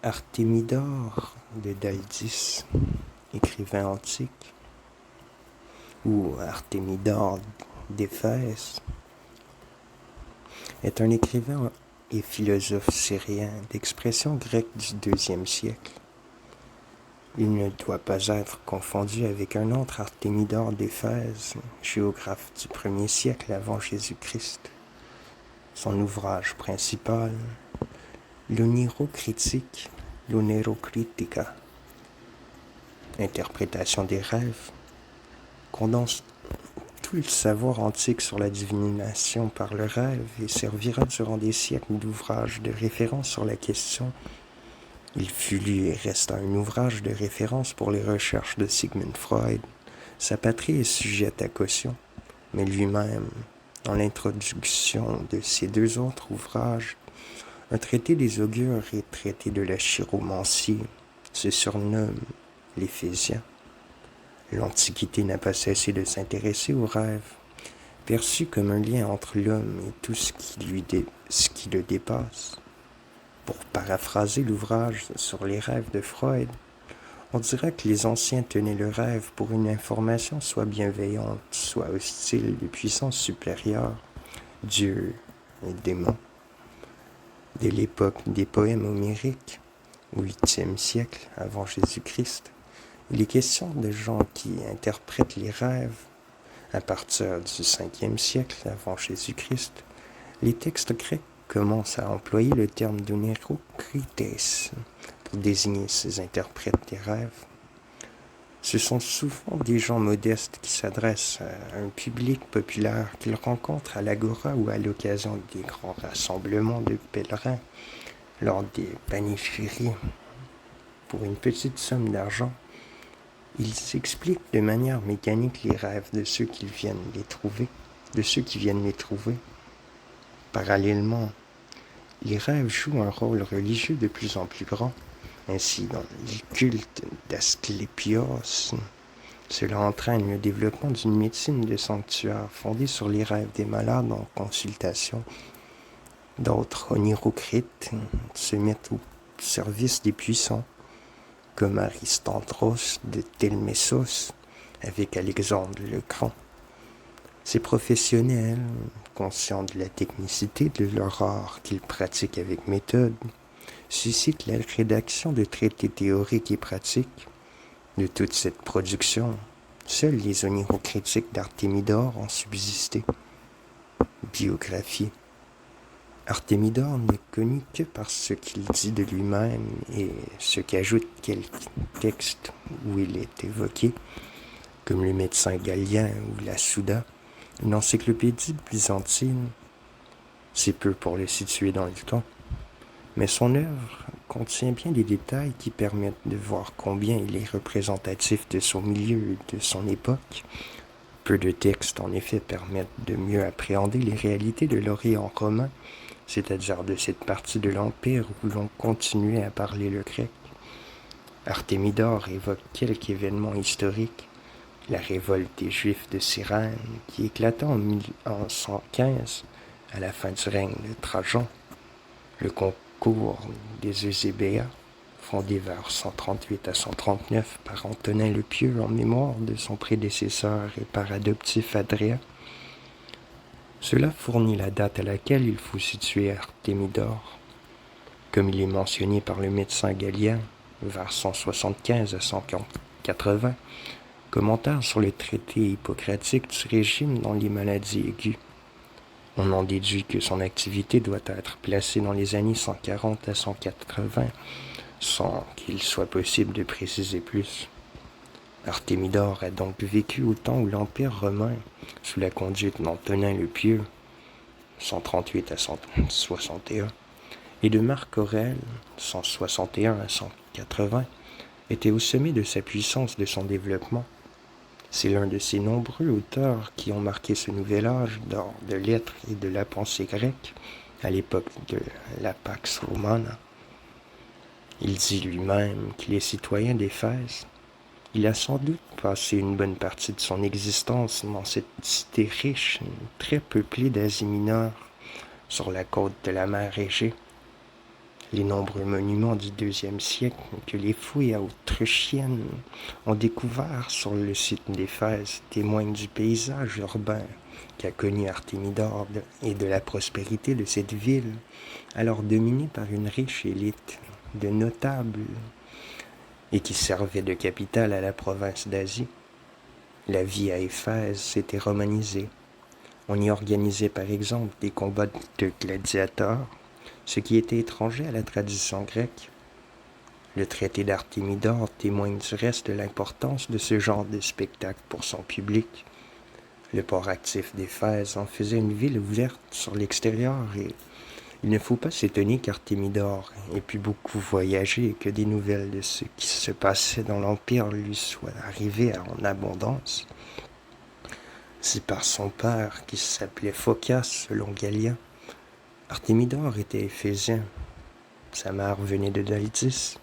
Artémidore de Daldis, écrivain antique, ou Artémidore d'Éphèse, est un écrivain et philosophe syrien d'expression grecque du IIe siècle. Il ne doit pas être confondu avec un autre Artémidore d'Éphèse, géographe du 1er siècle avant Jésus-Christ. Son ouvrage principal, l'Onirocritique, l'Onerocritica, interprétation des rêves, condense tout le savoir antique sur la divination par le rêve et servira durant des siècles d'ouvrages de référence sur la question. Il fut lu et resta un ouvrage de référence pour les recherches de Sigmund Freud. Sa patrie est sujette à caution, mais lui-même, dans l'introduction de ses deux autres ouvrages, un traité des augures et traité de la chiromancie, se surnomme l'Éphésien. L'Antiquité n'a pas cessé de s'intéresser aux rêves, perçus comme un lien entre l'homme et tout ce qui le dépasse. Pour paraphraser l'ouvrage sur les rêves de Freud, on dirait que les anciens tenaient le rêve pour une information soit bienveillante, soit hostile de puissance supérieure, Dieu et démons. Dès l'époque des poèmes homériques, au 8e siècle avant Jésus-Christ, il est question de gens qui interprètent les rêves. À partir du 5e siècle avant Jésus-Christ, les textes grecs commencent à employer le terme d'onérocrites pour désigner ces interprètes des rêves. Ce sont souvent des gens modestes qui s'adressent à un public populaire qu'ils rencontrent à l'agora ou à l'occasion des grands rassemblements de pèlerins lors des panégyries. Pour une petite somme d'argent, ils expliquent de manière mécanique les rêves de ceux qui viennent les trouver. Parallèlement, les rêves jouent un rôle religieux de plus en plus grand. Ainsi, dans le culte d'Asclépios, cela entraîne le développement d'une médecine de sanctuaire fondée sur les rêves des malades en consultation. D'autres onirocrites se mettent au service des puissants, comme Aristandros de Telmessos avec Alexandre le Grand. Ces professionnels, conscients de la technicité de leur art qu'ils pratiquent avec méthode, suscitent la rédaction de traités théoriques et pratiques. De toute cette production, seuls les onirocritiques d'Artémidore ont subsisté. Biographie. Artémidore n'est connu que par ce qu'il dit de lui-même et ce qu'ajoutent quelques textes où il est évoqué, comme le médecin Galien ou la Souda, une encyclopédie byzantine. C'est peu pour le situer dans le temps, mais son œuvre contient bien des détails qui permettent de voir combien il est représentatif de son milieu et de son époque. Peu de textes, en effet, permettent de mieux appréhender les réalités de l'Orient romain, c'est-à-dire de cette partie de l'Empire où l'on continuait à parler le grec. Artémidore évoque quelques événements historiques, la révolte des Juifs de Cyrène qui éclata en 115 à la fin du règne de Trajan, le concours des Eusébéens, fondé vers 138 à 139 par Antonin le Pieux en mémoire de son prédécesseur et par adoptif Hadrien. Cela fournit la date à laquelle il faut situer Artémidore. Comme il est mentionné par le médecin Galien, vers 175 à 180, commentaire sur le traité hippocratique du régime dans les maladies aiguës. On en déduit que son activité doit être placée dans les années 140 à 180, sans qu'il soit possible de préciser plus. Artémidore a donc vécu au temps où l'Empire romain, sous la conduite d'Antonin le Pieux, 138 à 161, et de Marc Aurèle, 161 à 180, était au sommet de sa puissance, de son développement. C'est l'un de ces nombreux auteurs qui ont marqué ce nouvel âge d'or de lettres et de la pensée grecque à l'époque de la Pax Romana. Il dit lui-même qu'il est citoyen d'Éphèse. Il a sans doute passé une bonne partie de son existence dans cette cité riche, très peuplée d'Asie mineure, sur la côte de la mer Égée. Les nombreux monuments du IIe siècle que les fouilles autrichiennes ont découverts sur le site d'Éphèse témoignent du paysage urbain qu'a connu Artémidore et de la prospérité de cette ville, alors dominée par une riche élite de notables et qui servait de capitale à la province d'Asie. La vie à Éphèse s'était romanisée. On y organisait par exemple des combats de gladiateurs, ce qui était étranger à la tradition grecque. Le traité d'Artémidore témoigne du reste de l'importance de ce genre de spectacle pour son public. Le port actif d'Éphèse en faisait une ville ouverte sur l'extérieur et il ne faut pas s'étonner qu'Artémidore ait pu beaucoup voyager et que des nouvelles de ce qui se passait dans l'Empire lui soient arrivées en abondance. C'est par son père, qui s'appelait Phocas selon Galien. Artémidore était éphésien. Sa mère venait de Daldis,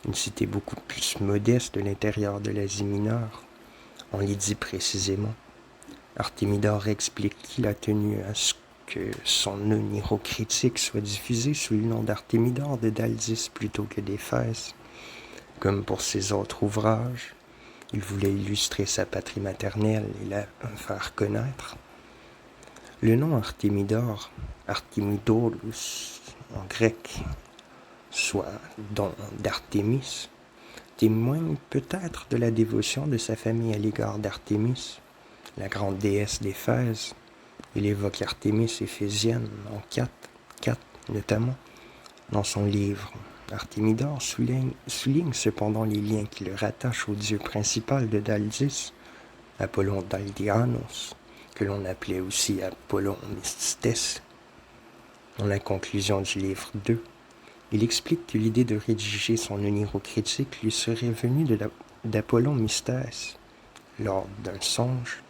une cité beaucoup plus modeste de l'intérieur de l'Asie mineure. On l'y dit précisément. Artémidore explique qu'il a tenu à ce que son oniro-critique soit diffusé sous le nom d'Artémidore de Daldis plutôt que d'Éphèse. Comme pour ses autres ouvrages, il voulait illustrer sa patrie maternelle et la faire connaître. Le nom Artémidore, Artémidorus en grec, soit don d'Artémis, témoigne peut-être de la dévotion de sa famille à l'égard d'Artémis, la grande déesse d'Éphèse. Il évoque Artémis éphésienne en 4 notamment, dans son livre. Artémidore souligne cependant les liens qui le rattachent au dieu principal de Daldis, Apollon Daldianos, que l'on appelait aussi Apollon Mystes. Dans la conclusion du livre 2, il explique que l'idée de rédiger son oniro-critique lui serait venue d'Apollon Mystes lors d'un songe.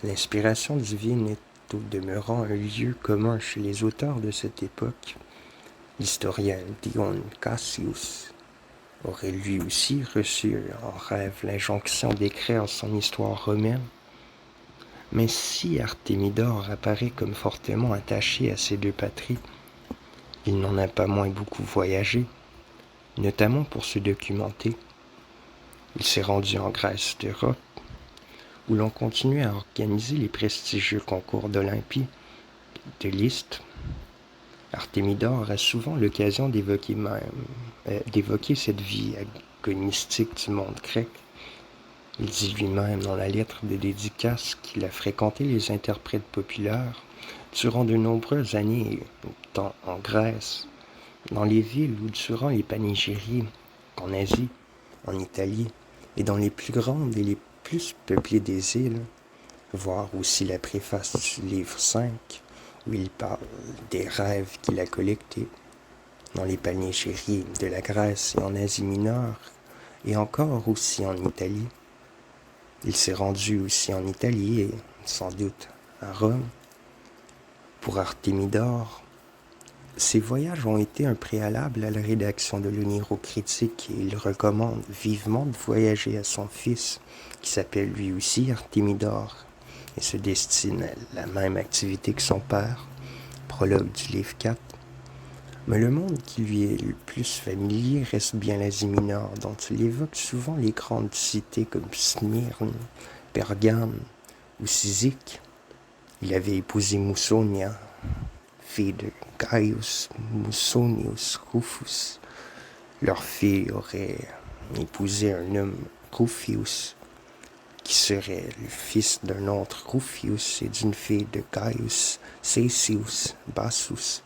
L'inspiration divine est au demeurant un lieu commun chez les auteurs de cette époque. L'historien Dion Cassius aurait lui aussi reçu en rêve l'injonction d'écrire son histoire romaine. Mais si Artémidore apparaît comme fortement attaché à ces deux patries, il n'en a pas moins beaucoup voyagé, notamment pour se documenter. Il s'est rendu en Grèce d'Europe, où l'on continuait à organiser les prestigieux concours d'Olympie, de Lyste. Artémidore a souvent l'occasion d'évoquer cette vie agonistique du monde grec. Il dit lui-même dans la lettre de dédicace qu'il a fréquenté les interprètes populaires durant de nombreuses années, tant en Grèce, dans les villes ou durant les panégyries, qu'en Asie, en Italie, et dans les plus grandes et les plus peuplées des îles, voir aussi la préface du livre 5, où il parle des rêves qu'il a collectés dans les panégyries de la Grèce et en Asie mineure, et encore aussi en Italie. Il s'est rendu aussi en Italie et sans doute à Rome. Pour Artémidore, ces voyages ont été un préalable à la rédaction de l'oniro-critique et il recommande vivement de voyager à son fils, qui s'appelle lui aussi Artémidore, et se destine à la même activité que son père, prologue du livre 4. Mais le monde qui lui est le plus familier reste bien l'Asie mineure, dont il évoque souvent les grandes cités comme Smyrne, Pergame ou Cyzique. Il avait épousé Moussonia, fille de Gaius Musonius Rufus. Leur fille aurait épousé un homme Rufius, qui serait le fils d'un autre Rufius et d'une fille de Gaius Caesius Bassus.